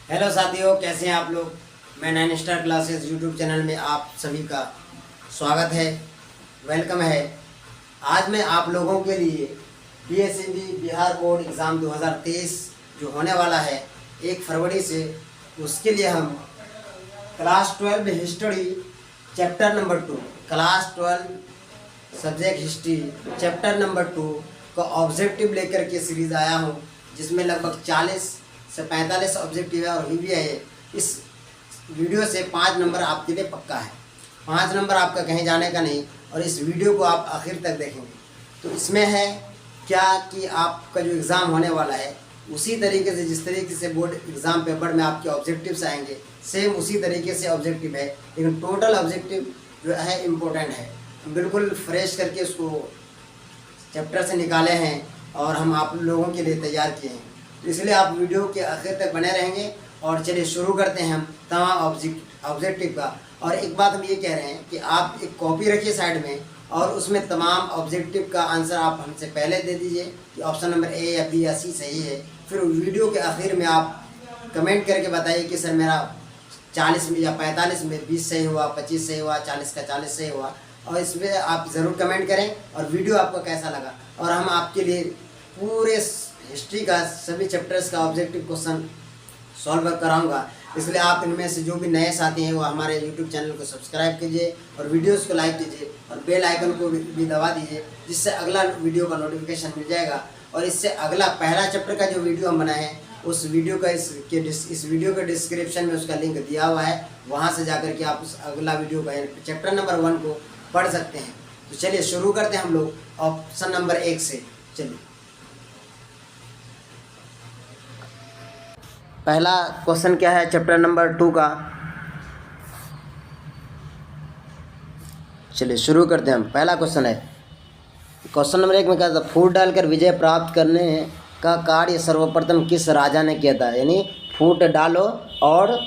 Hello साथियों, कैसे हैं आप लोग। मैं 9 स्टार क्लासेस यूट्यूब चैनल में आप सभी का स्वागत है, वेलकम है। आज मैं आप लोगों के लिए पीएससीबी बिहार बोर्ड एग्ज़ाम 2023 जो होने वाला है 1 फरवरी से, उसके लिए हम class 12 history chapter number 2 class 12 subject history chapter number 2 का ऑब्जेक्टिव लेकर के सीरीज़ आया हूँ, जिसमें लगभग 40 से 45 ऑब्जेक्टिव है और वीवीआई है। इस वीडियो से 5 नंबर आपके लिए पक्का है। 5 नंबर आपका कहीं जाने का नहीं, और इस वीडियो को आप आखिर तक देखेंगे तो इसमें है क्या कि आपका जो एग्ज़ाम होने वाला है उसी तरीके से जिस तरीके से बोर्ड एग्ज़ाम पेपर में आपके ऑब्जेक्टिव्स आएंगे, सेम उसी तरीके से ऑब्जेक्टिव है, लेकिन टोटल ऑब्जेक्टिव जो है इम्पोर्टेंट है। बिल्कुल फ्रेश करके उसको चैप्टर से निकाले हैं और हम आप लोगों के लिए तैयार किए हैं, तो इसलिए आप वीडियो के आखिर तक बने रहेंगे। और चलिए शुरू करते हैं हम तमाम ऑब्जेक्टिव का। और एक बात हम ये कह रहे हैं कि आप एक कॉपी रखिए साइड में, और उसमें तमाम ऑब्जेक्टिव का आंसर आप हमसे पहले दे दीजिए कि ऑप्शन नंबर ए या बी या सी सही है। फिर वीडियो के आखिर में आप कमेंट करके बताइए कि सर मेरा 40 में या 45 में 20 सही हुआ, 25 सही हुआ, 40 का 40 सही हुआ। और इसमें आप ज़रूर कमेंट करें और वीडियो आपको कैसा लगा। और हम आपके लिए पूरे हिस्ट्री का सभी चैप्टर्स का ऑब्जेक्टिव क्वेश्चन सॉल्व कराऊंगा, इसलिए आप इनमें से जो भी नए साथी हैं वो हमारे यूट्यूब चैनल को सब्सक्राइब कीजिए और वीडियोस को लाइक कीजिए और बेल आइकन को भी दबा दीजिए, जिससे अगला वीडियो का नोटिफिकेशन मिल जाएगा। और इससे अगला पहला चैप्टर का जो वीडियो हम बनाए हैं उस वीडियो का इस वीडियो के डिस्क्रिप्शन में उसका लिंक दिया हुआ है, वहाँ से जाकर के आप उस अगला वीडियो का चैप्टर नंबर 1 को पढ़ सकते हैं। तो चलिए शुरू करते हैं हम लोग ऑप्शन नंबर 1 से। चलिए पहला क्वेश्चन क्या है चैप्टर नंबर 2 का, चलिए शुरू करते हैं हम। पहला क्वेश्चन है, क्वेश्चन नंबर 1 में क्या था, फूट डालकर विजय प्राप्त करने का कार्य सर्वप्रथम किस राजा ने किया था। यानी फूट डालो और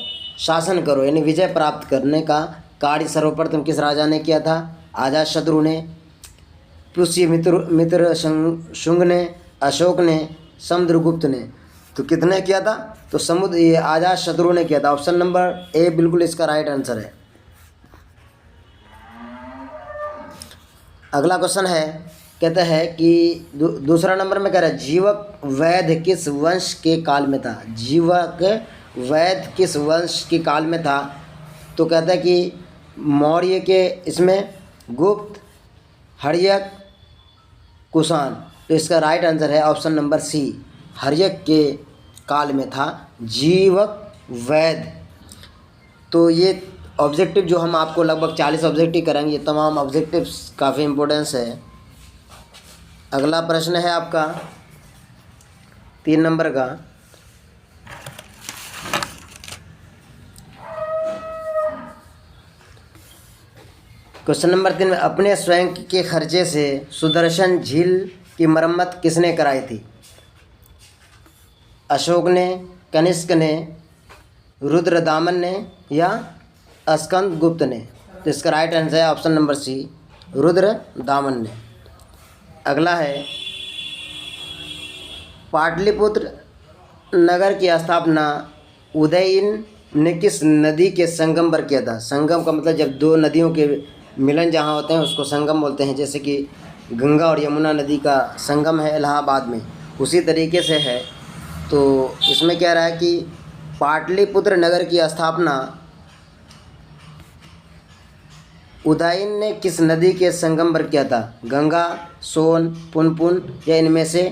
शासन करो, यानी विजय प्राप्त करने का कार्य सर्वप्रथम किस राजा ने किया था। अजातशत्रु ने, पुष्य मित्र शुंग ने, अशोक ने, समुद्रगुप्त ने। तो कितने किया था, तो ये अजातशत्रु ने किया था। ऑप्शन नंबर ए बिल्कुल इसका राइट आंसर है। अगला क्वेश्चन है, कहता है कि दूसरा नंबर में कह रहा है जीवक वैद्य किस वंश के काल में था। जीवक वैद्य किस वंश के काल में था, तो कहता है कि मौर्य के, इसमें गुप्त, हर्यक, कुषाण। तो इसका राइट आंसर है ऑप्शन नंबर सी, हर्यक के काल में था जीवक वैद्य। तो ये ऑब्जेक्टिव जो हम आपको लगभग 40 ऑब्जेक्टिव करेंगे, ये तमाम ऑब्जेक्टिव्स काफ़ी इम्पोर्टेंस है। अगला प्रश्न है आपका 3 नंबर का, क्वेश्चन नंबर 3 में अपने स्वयं के खर्चे से सुदर्शन झील की मरम्मत किसने कराई थी। अशोक ने, कनिष्क ने, रुद्रदामन ने या स्कंदगुप्त ने। तो इसका राइट आंसर है ऑप्शन नंबर सी, रुद्रदामन ने। अगला है, पाटलिपुत्र नगर की स्थापना उदयन ने किस नदी के संगम पर किया था। संगम का मतलब जब 2 नदियों के मिलन जहाँ होते हैं उसको संगम बोलते हैं। जैसे कि गंगा और यमुना नदी का संगम है इलाहाबाद में, उसी तरीके से है। तो इसमें कह रहा है कि पाटलिपुत्र नगर की स्थापना उदयन ने किस नदी के संगम पर किया था। गंगा, सोन, पुनपुन या इनमें से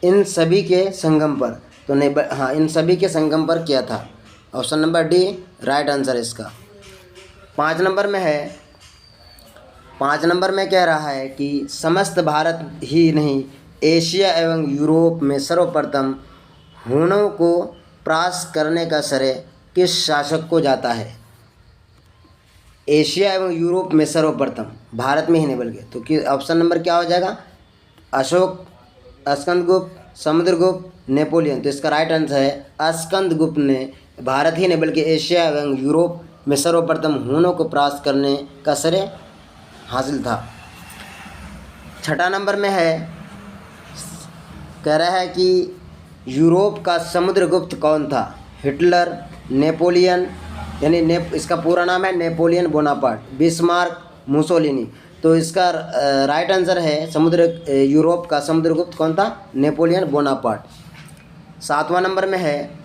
इन सभी के संगम पर। तो नहीं, हाँ, इन सभी के संगम पर किया था। Option number D right answer है इसका। 5 नंबर में है, 5 नंबर में कह रहा है कि समस्त भारत ही नहीं एशिया एवं यूरोप में सर्वप्रथम हूणों को परास्त करने का श्रेय किस शासक को जाता है। एशिया एवं यूरोप में सर्वप्रथम, भारत में ही नहीं बल्कि। तो कि ऑप्शन नंबर क्या हो जाएगा, अशोक, स्कंदगुप्त, समुद्रगुप्त, नेपोलियन। तो इसका राइट आंसर है स्कंदगुप्त ने भारत ही नहीं बल्कि एशिया एवं यूरोप में सर्वप्रथम हूणों को परास्त करने का श्रेय हासिल था। 6 नंबर में है, कह रहा है कि यूरोप का समुद्रगुप्त कौन था। हिटलर, नेपोलियन यानी इसका पूरा नाम है नेपोलियन बोनापार्ट, बिस्मार्क, मुसोलिनी। तो इसका राइट आंसर है यूरोप का समुद्रगुप्त कौन था? Napoleon Bonaparte. 7वां नंबर में है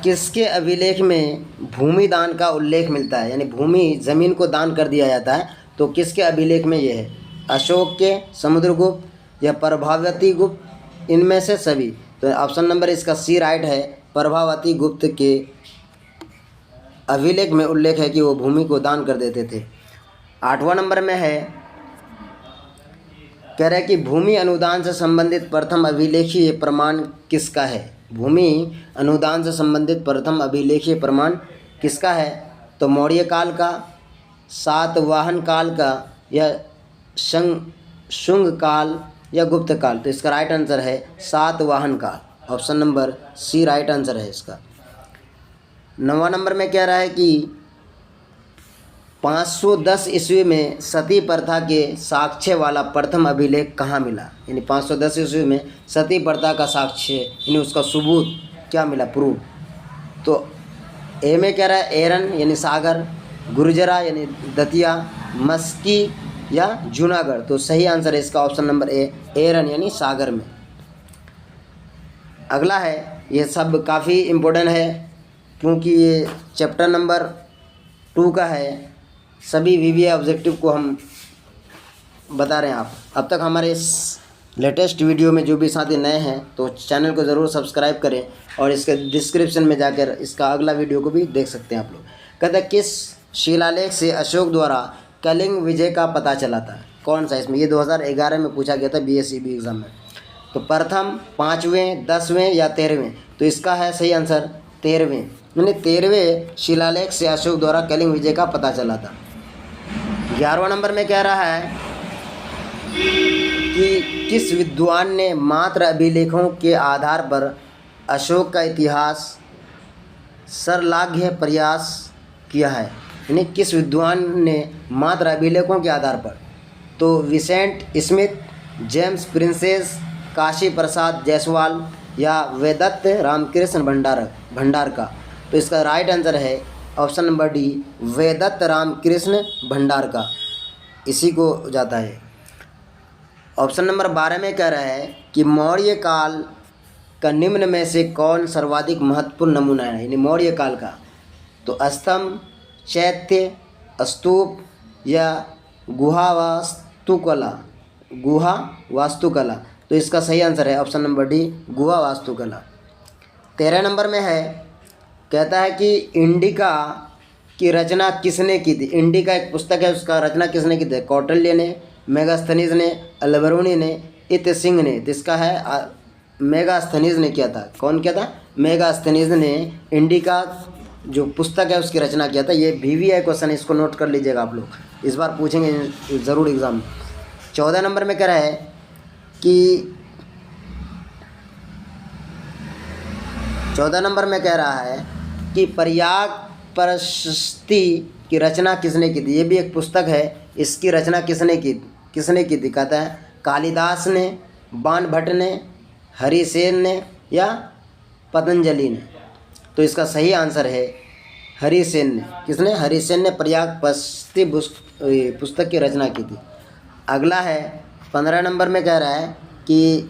किसके अभिलेख में भूमि दान का उल्लेख मिलता है, यानी भूमि ज़मीन को दान कर दिया जाता है, तो किसके अभिलेख में ये है? अशोक के, समुद्रगुप्त या प्रभावती गुप्त, इनमें से सभी। तो ऑप्शन नंबर इसका सी राइट है, प्रभावती गुप्त के अभिलेख में उल्लेख है कि वो भूमि को दान कर देते थे। 8वां नंबर में है, कह रहा है कि भूमि अनुदान से संबंधित प्रथम अभिलेखीय प्रमाण किसका है? भूमि अनुदान से संबंधित प्रथम अभिलेखीय प्रमाण किसका है? तो मौर्य काल का, सातवाहन काल का, या शुंग काल या गुप्त काल। तो इसका राइट आंसर है सातवाहन काल, option number C right answer है इसका। 9वां नंबर में कह रहा है कि 510 ईस्वी में सती प्रथा के साक्ष्य वाला प्रथम अभिलेख कहाँ मिला? यानी 510 ईस्वी में सती प्रथा का साक्ष्य यानी उसका सबूत क्या मिला, प्रूफ? तो ए में कह रहा है एरन यानी सागर, गुर्जरा यानी दतिया, मस्की या जूनागढ़। तो सही आंसर है इसका ऑप्शन नंबर ए, एरन यानी सागर में। अगला है, ये सब काफ़ी इम्पोर्टेंट है क्योंकि ये चैप्टर नंबर 2 का है। सभी वीवीआई ऑब्जेक्टिव को हम बता रहे हैं आप। अब तक हमारे इस लेटेस्ट वीडियो में जो भी साथी नए हैं तो चैनल को ज़रूर सब्सक्राइब करें और इसके डिस्क्रिप्शन में जाकर इसका अगला वीडियो को भी देख सकते हैं आप लोग। कहते हैं किस शिलालेख से अशोक द्वारा कलिंग विजय का पता चला था? कौन सा? इसमें ये 2011 में पूछा गया था BSEB एग्ज़ाम में। तो प्रथम, 5वें, 10वें या 13वें? तो इसका है सही आंसर 13वें, यानी 13वें शिलालेख से अशोक द्वारा कलिंग विजय का पता चला था। 11वां नंबर में कह रहा है कि किस विद्वान ने मात्र अभिलेखों के आधार पर अशोक का इतिहास सरलाघ्य प्रयास किया है? यानी किस विद्वान ने मात्र अभिलेखों के आधार पर? तो Vincent Smith, James Prinsep, Kashi Prasad Jayaswal या वेदत्त रामकृष्ण भंडारकर। तो इसका राइट आंसर है ऑप्शन नंबर डी, वेदत्त रामकृष्ण भंडारकर, इसी को जाता है। ऑप्शन नंबर 12 में कह रहा है कि मौर्य काल का निम्न में से कौन सर्वाधिक महत्वपूर्ण नमूना है? यानी मौर्य काल का। तो स्तंभ, चैत्य, स्तूप या गुहा वास्तुकला। तो इसका सही आंसर है ऑप्शन नंबर डी, गुहा वास्तुकला। 13 नंबर में है, कहता है कि इंडिका की रचना किसने की थी? इंडिका एक पुस्तक है, उसका रचना किसने की थी? कौटिल्य ने, मेगास्थनीज ने, अलबरूनी ने, इत सिंह ने। तो इसका है मेगास्थनीज ने किया था। कौन किया था? मेगास्थनीज ने इंडिका जो पुस्तक है उसकी रचना किया था। ये VVI क्वेश्चन है, इसको नोट कर लीजिएगा आप लोग, इस बार पूछेंगे ज़रूर एग्ज़ाम में। 14 नंबर में कह रहा है कि 14 नंबर में कह रहा है कि प्रयाग प्रशस्ति की रचना किसने की थी? ये भी एक पुस्तक है, इसकी रचना किसने की थी? कहता है कालिदास ने, बाणभट्ट ने, हरिसेन ने या पतंजलि ने। तो इसका सही आंसर है हरिसेन ने। किसने? हरिसेन ने प्रयाग प्रशस्ति पुस्तक की रचना की थी। अगला है 15 नंबर में कह रहा है कि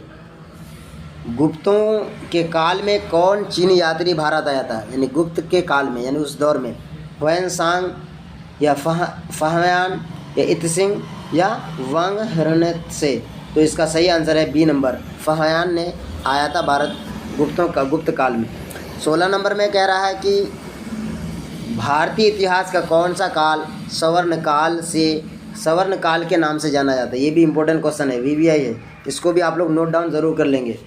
गुप्तों के काल में कौन चीनी यात्री भारत आया था? यानी गुप्त के काल में, यानी उस दौर में हुएनसांग या फाह्यान या इत्सिंग या वांग से। तो इसका सही आंसर है बी नंबर, फाह्यान ने आया था भारत गुप्त काल में। 16 नंबर में कह रहा है कि भारतीय इतिहास का कौन सा काल सवर्ण काल के नाम से जाना जाता है? ये भी इम्पोर्टेंट क्वेश्चन है, VVI है, इसको भी आप लोग नोट डाउन ज़रूर कर लेंगे।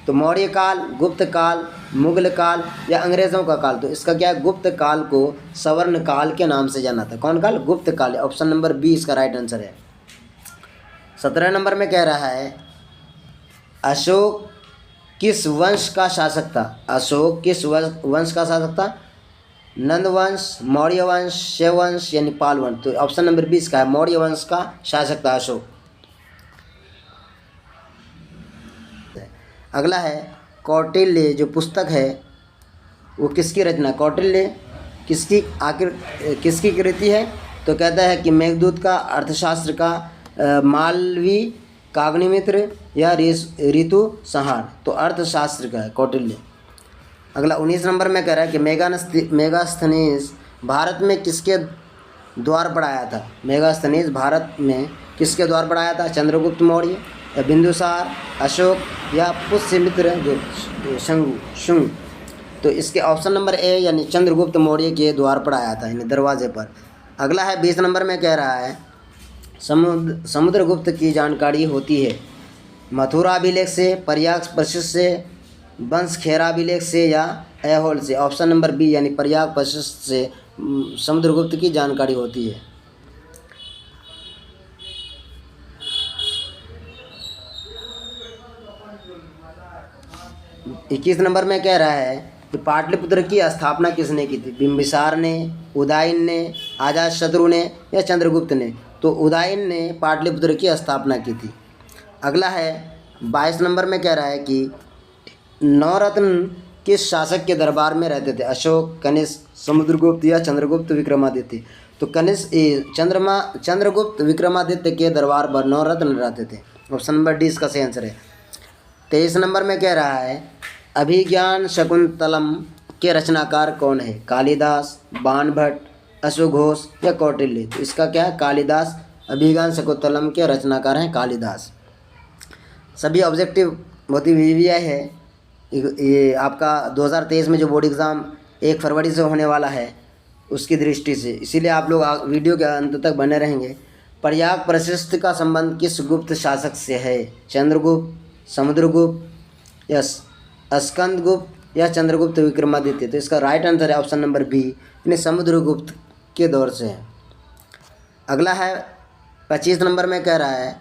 तो मौर्य काल, गुप्त काल, मुगल काल या अंग्रेज़ों का काल? तो इसका क्या है? गुप्त काल को सवर्ण काल के नाम से जाना था। कौन काल? गुप्त काल। ऑप्शन नंबर बी इसका राइट आंसर है। 17 नंबर में कह रहा है अशोक किस वंश का शासक था? अशोक किस वंश का शासक था? नंद वंश, मौर्य वंश, शैव वंश या पाल वंश? तो ऑप्शन नंबर 20 का है, मौर्य वंश का शासक था अशोक। अगला है कौटिल्य जो पुस्तक है वो किसकी रचना, कौटिल्य किसकी आखिर किसकी कृति है? तो कहता है कि मेघदूत का, अर्थशास्त्र का, मालवी, काग्निमित्र या ऋतु संहार। तो अर्थशास्त्र का है कौटिल्य। अगला 19 नंबर में कह रहा है कि मेगास्थनीज भारत में किसके द्वार पर आया था? मेगास्थनीज भारत में किसके द्वार पर आया था? चंद्रगुप्त मौर्य या बिंदुसार, अशोक या पुष्यमित्र शुंग। तो इसके ऑप्शन नंबर ए यानी चंद्रगुप्त मौर्य के द्वार पर आया था, यानी दरवाजे पर। अगला है 20 नंबर में कह रहा है समुद्रगुप्त की जानकारी होती है मथुरा अभिलेख से, प्रयाग प्रशिष्ट से, वंशखेरा अभिलेख से या ऐहोल से। ऑप्शन नंबर बी यानी प्रयाग प्रशिष्ट से समुद्रगुप्त की जानकारी होती है। इक्कीस नंबर में कह रहा है कि पाटलिपुत्र की स्थापना किसने की थी? बिंबिसार ने, उदयन ने, अजातशत्रु ने या चंद्रगुप्त ने। तो उदयन ने पाटलिपुत्र की स्थापना की थी। अगला है 22 नंबर में कह रहा है कि नवरत्न किस शासक के दरबार में रहते थे? अशोक, कनिष्क, समुद्रगुप्त या चंद्रगुप्त विक्रमादित्य। तो चंद्रगुप्त विक्रमादित्य के दरबार पर नवरत्न रहते थे। ऑप्शन नंबर डी इसका सही आंसर है। 23 नंबर में कह रहा है अभिज्ञान शकुंतलम के रचनाकार कौन है? कालिदास, बाणभट्ट, अश्वघोष या कौटिल्य। तो इसका क्या है? कालिदास। अभिज्ञान शकुंतलम के रचनाकार हैं कालिदास। सभी ऑब्जेक्टिव बहुत ही वीवीआई है। ये आपका 2023 में जो बोर्ड एग्ज़ाम 1 फरवरी से होने वाला है उसकी दृष्टि से, इसीलिए आप लोग वीडियो के अंत तक बने रहेंगे। प्रयाग प्रशिष्ट का संबंध किस गुप्त शासक से है? चंद्रगुप्त, समुद्रगुप्त या स्कंदगुप्त या चंद्रगुप्त विक्रमादित्य। तो इसका राइट आंसर है ऑप्शन नंबर बी यानी समुद्रगुप्त के दौर से है। अगला है 25 नंबर में कह रहा है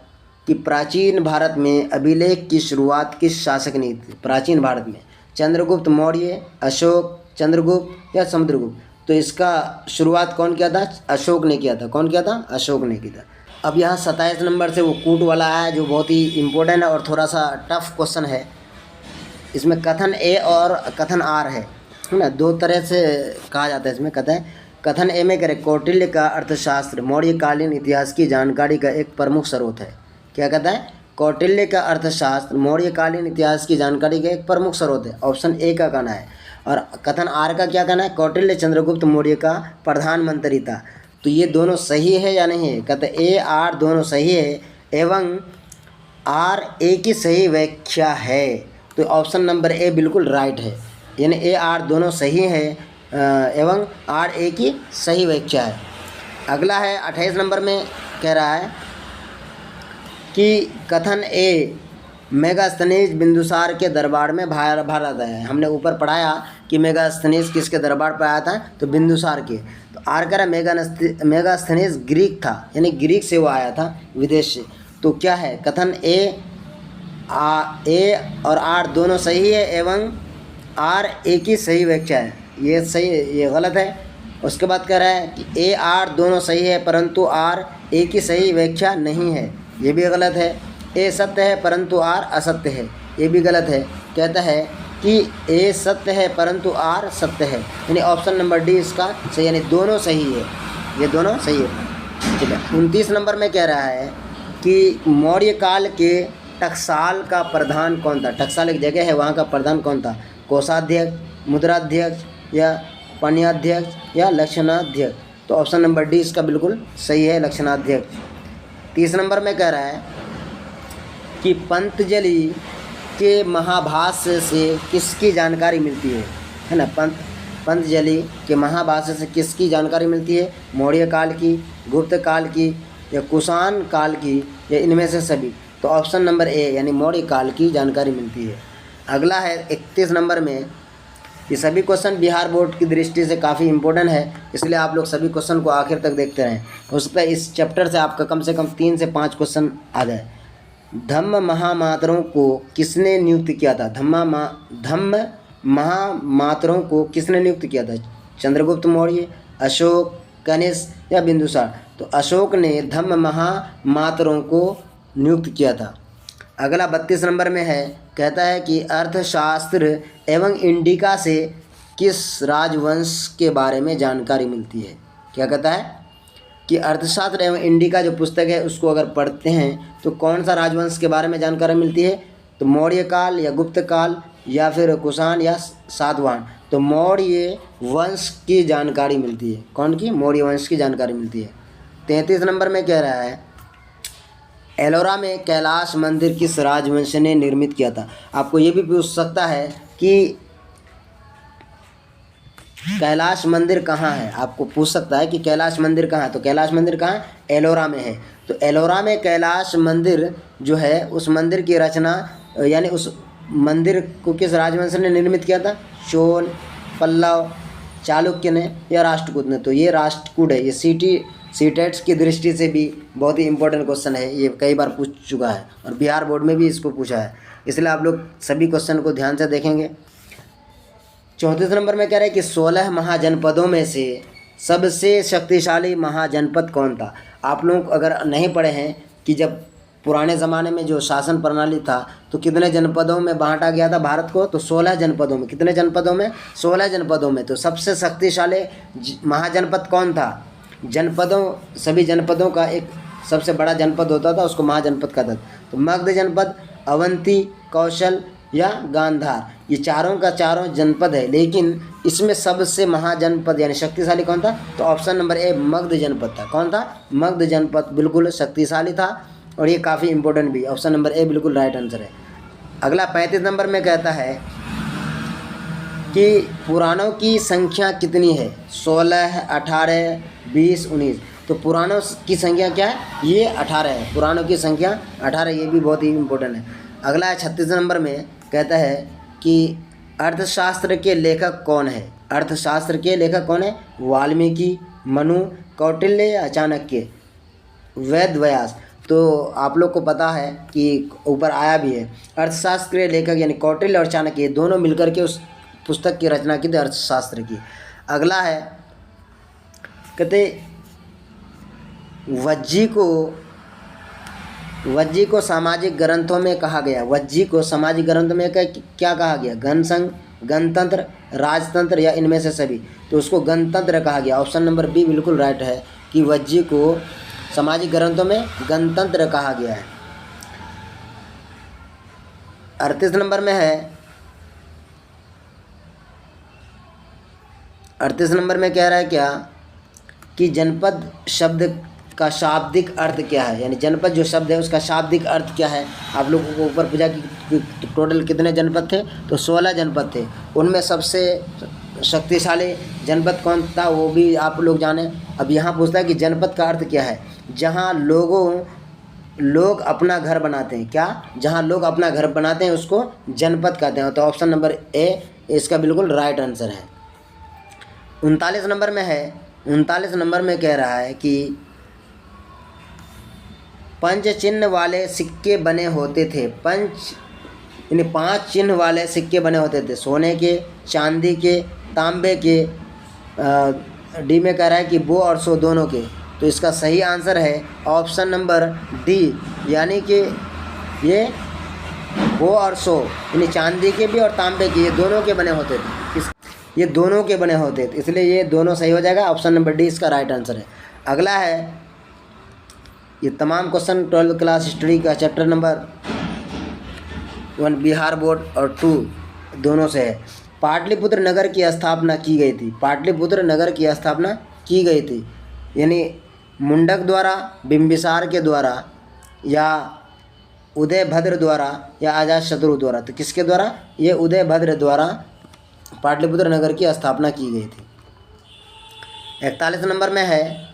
कि प्राचीन भारत में अभिलेख की शुरुआत किस शासक ने की? प्राचीन भारत में चंद्रगुप्त मौर्य, अशोक, चंद्रगुप्त या समुद्रगुप्त। तो इसका शुरुआत कौन किया था? अशोक ने किया था। कौन किया था? अशोक ने किया था। अब यहाँ 27 नंबर से वो कूट वाला है जो बहुत ही इम्पोर्टेंट है और थोड़ा सा टफ क्वेश्चन है। इसमें कथन ए और कथन आर है ना, दो तरह से कहा जाता है। इसमें कथन ए में करें कौटिल्य का अर्थशास्त्र मौर्यकालीन इतिहास की जानकारी का एक प्रमुख स्रोत है। क्या कहता है? कौटिल्य का अर्थशास्त्र मौर्यकालीन इतिहास की जानकारी का एक प्रमुख स्रोत है। ऑप्शन ए का कहना है। और कथन आर का क्या कहना है? कौटिल्य चंद्रगुप्त मौर्य का प्रधानमंत्री था। तो ये दोनों सही है या नहीं है? कहते ए आर दोनों सही है एवं आर ए की सही व्याख्या है। तो ऑप्शन नंबर ए बिल्कुल राइट है, यानी ए आर दोनों सही है एवं आर ए की सही व्याख्या है। अगला है 28 नंबर में कह रहा है कि कथन ए मेगास्थनीज बिंदुसार के दरबार में भारत है। हमने ऊपर पढ़ाया कि मेगास्थनीज किसके दरबार पर आया था? तो बिंदुसार के। तो आर कह रहा मेगास्थनीज ग्रीक था, यानी ग्रीक से वो आया था विदेश से। तो क्या है? कथन ए और आर दोनों सही है एवं आर ए की सही व्याख्या है। ये सही, ये गलत है। उसके बाद कह रहा है कि ए आर दोनों सही है परंतु आर ए की सही व्याख्या नहीं है। ये भी गलत है। ए सत्य है परंतु आर असत्य है। ये भी गलत है। कहता है कि ए सत्य है परंतु आर सत्य है, यानी ऑप्शन नंबर डी इसका सही, यानी दोनों सही है। ये दोनों सही है। ठीक है। 29 नंबर में कह रहा है कि मौर्य काल के टकसाल का प्रधान कौन था? टकसाल एक जगह है, वहाँ का प्रधान कौन था? कोषाध्यक्ष, मुद्राध्यक्ष या पण्याध्यक्ष या लक्षणाध्यक्ष। तो ऑप्शन नंबर डी इसका बिल्कुल सही है, लक्षणाध्यक्ष। 30 नंबर में कह रहा है कि पतंजलि के महाभाष्य से किसकी जानकारी मिलती है ना? पतंजलि के महाभाष्य से किसकी जानकारी मिलती है? मौर्य काल की, गुप्त काल की या कुषाण काल की या इनमें से सभी। तो ऑप्शन नंबर ए यानी मौर्य काल की जानकारी मिलती है। अगला है 31 नंबर में। ये सभी क्वेश्चन बिहार बोर्ड की दृष्टि से काफ़ी इंपॉर्टेंट है, इसलिए आप लोग सभी क्वेश्चन को आखिर तक देखते रहें। हो सकता है इस चैप्टर से आपका कम से कम 3 से 5 क्वेश्चन आ जाए। धम्म महामात्रों को किसने नियुक्त किया था? धम्म महामात्रों को किसने नियुक्त किया था? चंद्रगुप्त मौर्य, अशोक, कनिष्क या बिंदुसार। तो अशोक ने धम्म महामात्रों को नियुक्त किया था। अगला 32 नंबर में है, कहता है कि अर्थशास्त्र एवं इंडिका से किस राजवंश के बारे में जानकारी मिलती है। क्या कहता है कि अर्थशास्त्र एवं इंडिका जो पुस्तक है उसको अगर पढ़ते हैं तो कौन सा राजवंश के बारे में जानकारी मिलती है। तो मौर्य काल या गुप्त काल या फिर कुषाण या सातवाहन। तो मौर्य वंश की जानकारी मिलती है। कौन की? मौर्य वंश की जानकारी मिलती है। 33 नंबर में कह रहा है, एलोरा में कैलाश मंदिर किस राजवंश ने निर्मित किया था। आपको ये भी पूछ सकता है कि कैलाश मंदिर कहाँ है, आपको पूछ सकता है कि कैलाश मंदिर कहाँ है। तो कैलाश मंदिर कहाँ है? एलोरा में है। तो एलोरा में कैलाश मंदिर जो है उस मंदिर की रचना यानी उस मंदिर को किस राजवंश ने निर्मित किया था? चोल, पल्लव, चालुक्य ने या राष्ट्रकूट ने। तो ये राष्ट्रकूट है। ये सीटेट्स की दृष्टि से भी बहुत ही इंपॉर्टेंट क्वेश्चन है, ये कई बार पूछ चुका है और बिहार बोर्ड में भी इसको पूछा है, इसलिए आप लोग सभी क्वेश्चन को ध्यान से देखेंगे। 34 नंबर में कह रहे हैं कि 16 महाजनपदों में से सबसे शक्तिशाली महाजनपद कौन था। आप लोग अगर नहीं पढ़े हैं कि जब पुराने ज़माने में जो शासन प्रणाली था तो कितने जनपदों में बांटा गया था भारत को। तो 16 जनपदों में। कितने जनपदों में? 16 जनपदों में। तो सबसे शक्तिशाली महाजनपद कौन था? जनपदों, सभी जनपदों का एक सबसे बड़ा जनपद होता था, उसको महाजनपद कहता था। तो मगध जनपद, अवंती, कौशल या गांधार, ये चारों का चारों जनपद है, लेकिन इसमें सबसे महाजनपद यानी शक्तिशाली कौन था? तो ऑप्शन नंबर ए मगध जनपद था। कौन था? मगध जनपद बिल्कुल शक्तिशाली था और ये काफ़ी इंपॉर्टेंट भी। ऑप्शन नंबर ए बिल्कुल राइट आंसर है। अगला 35 नंबर में कहता है कि पुराणों की संख्या कितनी है? 16, 18, 20, 19। तो पुराणों की संख्या क्या है? ये 18 है। पुराणों की संख्या 18, ये भी बहुत ही इम्पोर्टेंट है। अगला है 36 नंबर में, कहता है कि अर्थशास्त्र के लेखक कौन है? अर्थशास्त्र के लेखक कौन है? वाल्मीकि, मनु, कौटिल्य या चाणक्य, वेद व्यास। तो आप लोग को पता है कि ऊपर आया भी है, अर्थशास्त्र के लेखक यानी कौटिल्य और चाणक्य, ये दोनों मिलकर के उस पुस्तक की रचना की थी अर्थशास्त्र की। अगला है, कहते वज्जी को सामाजिक ग्रंथों में कहा गया। वज्जी को सामाजिक ग्रंथों में क्या कहा गया? घनसंघ, गणतंत्र, राजतंत्र या इनमें से सभी। तो उसको गणतंत्र कहा गया। ऑप्शन नंबर बी बिल्कुल राइट है कि वज्जी को सामाजिक ग्रंथों में गणतंत्र कहा गया है। 38 नंबर में है, 38 नंबर में कह रहा है क्या कि जनपद शब्द का शाब्दिक अर्थ क्या है, यानी जनपद जो शब्द है उसका शाब्दिक अर्थ क्या है। आप लोगों को ऊपर पूछा कि टोटल कितने जनपद थे, तो 16 जनपद थे। उनमें सबसे शक्तिशाली जनपद कौन था वो भी आप लोग जाने। अब यहाँ पूछता है कि जनपद का अर्थ क्या है? जहाँ लोग अपना घर बनाते हैं। क्या? जहाँ लोग अपना घर बनाते हैं उसको जनपद कहते हैं। तो ऑप्शन नंबर ए इसका बिल्कुल राइट आंसर है। 39 नंबर में है, 39 नंबर में कह रहा है कि पंच चिन्ह वाले सिक्के बने होते थे। यानी 5 चिन्ह वाले सिक्के बने होते थे, सोने के, चांदी के, तांबे के। डी में कह रहा है कि वो और सो दोनों के। तो इसका सही आंसर है ऑप्शन नंबर डी, यानी कि ये वो और सो यानी चांदी के भी और तांबे के, ये दोनों के बने होते थे। ये दोनों के बने होते थे, इसलिए ये दोनों सही हो जाएगा। ऑप्शन नंबर डी इसका राइट आंसर है। अगला है, ये तमाम क्वेश्चन 12th क्लास हिस्ट्री का चैप्टर नंबर 1 बिहार बोर्ड और 2 दोनों से है। पाटलिपुत्र नगर की स्थापना की गई थी। पाटलिपुत्र नगर की स्थापना की गई थी यानी मुंडक द्वारा, बिंबिसार के द्वारा या उदयभद्र द्वारा या अजातशत्रु द्वारा। तो किसके द्वारा? ये उदयभद्र द्वारा पाटलिपुत्र नगर की स्थापना की गई थी। 41 नंबर में है,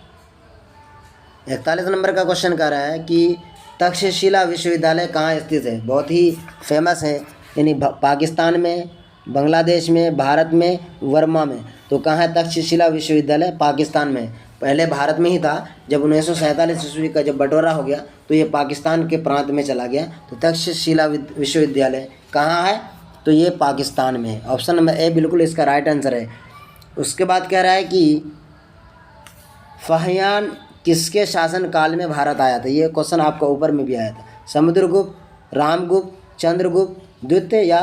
41 नंबर का क्वेश्चन कह रहा है कि तक्षशिला विश्वविद्यालय कहाँ स्थित है? बहुत ही फेमस है, यानी पाकिस्तान में, बांग्लादेश में, भारत में, वर्मा में। तो कहाँ है तक्षशिला विश्वविद्यालय? पाकिस्तान में। पहले भारत में ही था, जब 1947 ईस्वी का जब बंटवारा हो गया तो ये पाकिस्तान के प्रांत में चला गया। तो तक्षशिला विश्वविद्यालय कहाँ है? तो ये पाकिस्तान में है। ऑप्शन नंबर ए बिल्कुल इसका राइट आंसर है। उसके बाद कह रहा है कि फाहियान किसके शासन काल में भारत आया था? ये क्वेश्चन आपका ऊपर में भी आया था। समुद्रगुप्त, रामगुप्त, चंद्रगुप्त द्वितीय या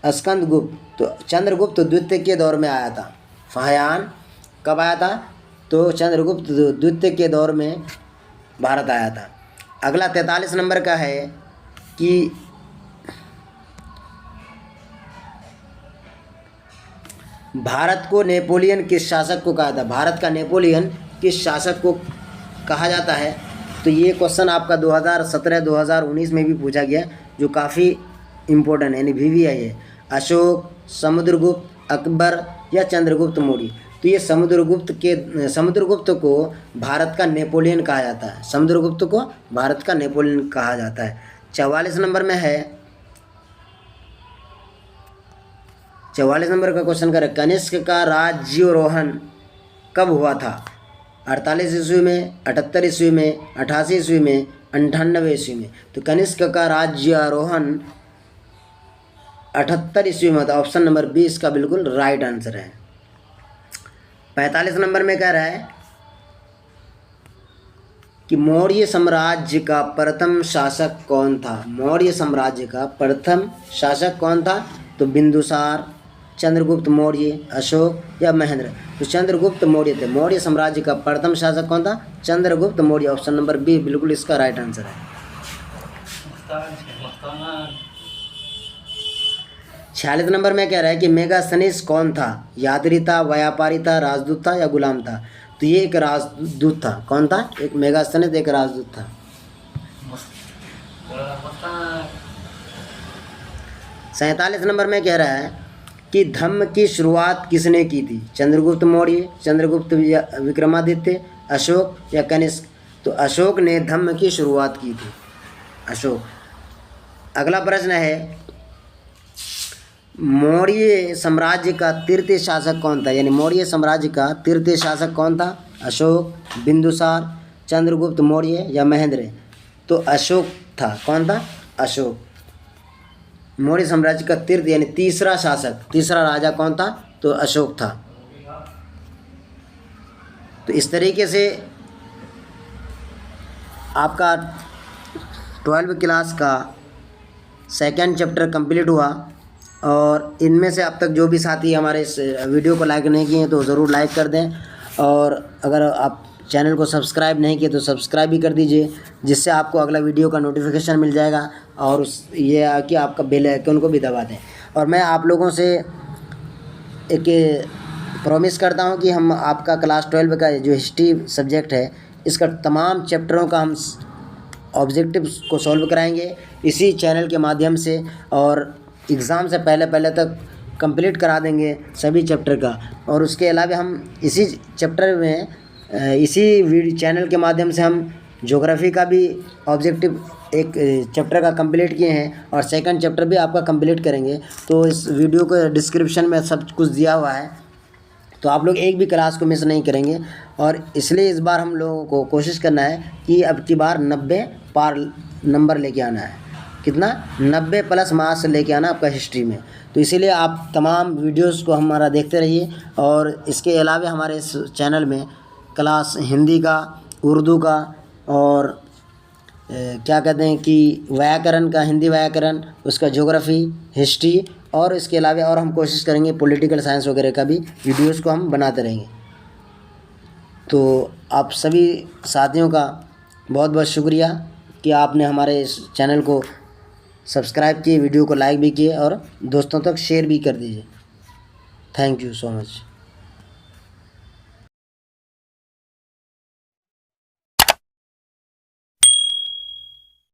स्कंदगुप्त। तो चंद्रगुप्त द्वितीय के दौर में आया था। फाह्यान कब आया था? तो चंद्रगुप्त द्वितीय के दौर में भारत आया था। अगला 43 नंबर का है कि भारत को नेपोलियन किस शासक को कहा था? भारत का नेपोलियन किस शासक को कहा जाता है? तो ये क्वेश्चन आपका 2017-2019 में भी पूछा गया, जो काफ़ी इम्पोर्टेंट है, यानी VVI है। अशोक, समुद्रगुप्त, अकबर या चंद्रगुप्त मौर्य। तो ये समुद्रगुप्त को भारत का नेपोलियन कहा जाता है। समुद्रगुप्त को भारत का नेपोलियन कहा जाता है। 44 नंबर में है, 44 नंबर का क्वेश्चन करें, कनिष्क का राज्यारोहण कब हुआ था? 48 ईस्वी में, 78 ईस्वी में, 88 ईस्वी में, 98 ईस्वी में। तो कनिष्क का राज्यारोहण 78 ईस्वी में था। ऑप्शन नंबर 20 का बिल्कुल राइट आंसर है। 45 नंबर में कह रहा है कि मौर्य साम्राज्य का प्रथम शासक कौन था? मौर्य साम्राज्य का प्रथम शासक कौन था? तो बिंदुसार, चंद्रगुप्त मौर्य, अशोक या महेंद्र। तो चंद्रगुप्त मौर्य थे। मौर्य साम्राज्य का प्रथम शासक कौन था? Chandragupta Maurya. Option number B बिल्कुल इसका राइट आंसर है। 46 नंबर में कह रहा है कि मेगास्थनीज कौन था? यात्री था, व्यापारी था, राजदूत था या गुलाम था? तो ये एक राजदूत था। कौन था? एक मेगास्थनीज एक राजदूत था। 47 नंबर में कह रहा है कि धम्म की शुरुआत किसने की थी? चंद्रगुप्त मौर्य, चंद्रगुप्त विक्रमादित्य, अशोक या कनिष्क। तो अशोक ने धम्म की शुरुआत की थी। अशोक। अगला प्रश्न है, मौर्य साम्राज्य का तृतीय शासक कौन था? यानी मौर्य साम्राज्य का तृतीय शासक कौन था? अशोक, बिंदुसार, चंद्रगुप्त मौर्य या महेंद्र। तो अशोक था। कौन था? अशोक। मौर्य साम्राज्य का तृतीय यानी तीसरा शासक, तीसरा राजा कौन था? तो अशोक था। तो इस तरीके से आपका 12वीं क्लास का सेकंड चैप्टर कंप्लीट हुआ। और इनमें से अब तक जो भी साथी हमारे इस वीडियो को लाइक नहीं किए हैं तो ज़रूर लाइक कर दें, और अगर आप चैनल को सब्सक्राइब नहीं किए तो सब्सक्राइब भी कर दीजिए, जिससे आपको अगला वीडियो का नोटिफिकेशन मिल जाएगा। और ये कि आपका बेल आइकन को भी दबा दें। और मैं आप लोगों से एक प्रॉमिस करता हूँ कि हम आपका क्लास 12 का जो हिस्ट्री सब्जेक्ट है, इसका तमाम चैप्टरों का हम ऑब्जेक्टिव्स को सॉल्व कराएंगे इसी चैनल के माध्यम से, और एग्ज़ाम से पहले तक कंप्लीट करा देंगे सभी चैप्टर का। और उसके अलावा हम इसी चैप्टर में इसी चैनल के माध्यम से हम ज्योग्राफी का भी ऑब्जेक्टिव एक चैप्टर का कंप्लीट किए हैं, और सेकंड चैप्टर भी आपका कंप्लीट करेंगे। तो इस वीडियो को डिस्क्रिप्शन में सब कुछ दिया हुआ है, तो आप लोग एक भी क्लास को मिस नहीं करेंगे। और इसलिए इस बार हम लोगों को कोशिश करना है कि अब की बार 90 पार नंबर लेके आना है। कितना? 90 प्लस मार्क्स लेके आना आपका हिस्ट्री में। तो इसीलिए आप तमाम वीडियोस को हमारा देखते रहिए। और इसके अलावा हमारे इस चैनल में क्लास हिंदी का, उर्दू का, और क्या कहते हैं कि व्याकरण का, हिंदी व्याकरण, उसका ज्योग्राफी, हिस्ट्री, और इसके अलावा और हम कोशिश करेंगे पॉलिटिकल साइंस वगैरह का भी वीडियोस को हम बनाते रहेंगे। तो आप सभी साथियों का बहुत बहुत शुक्रिया कि आपने हमारे इस चैनल को सब्सक्राइब किए, वीडियो को लाइक भी किए और दोस्तों तक शेयर भी कर दीजिए। Thank you so much.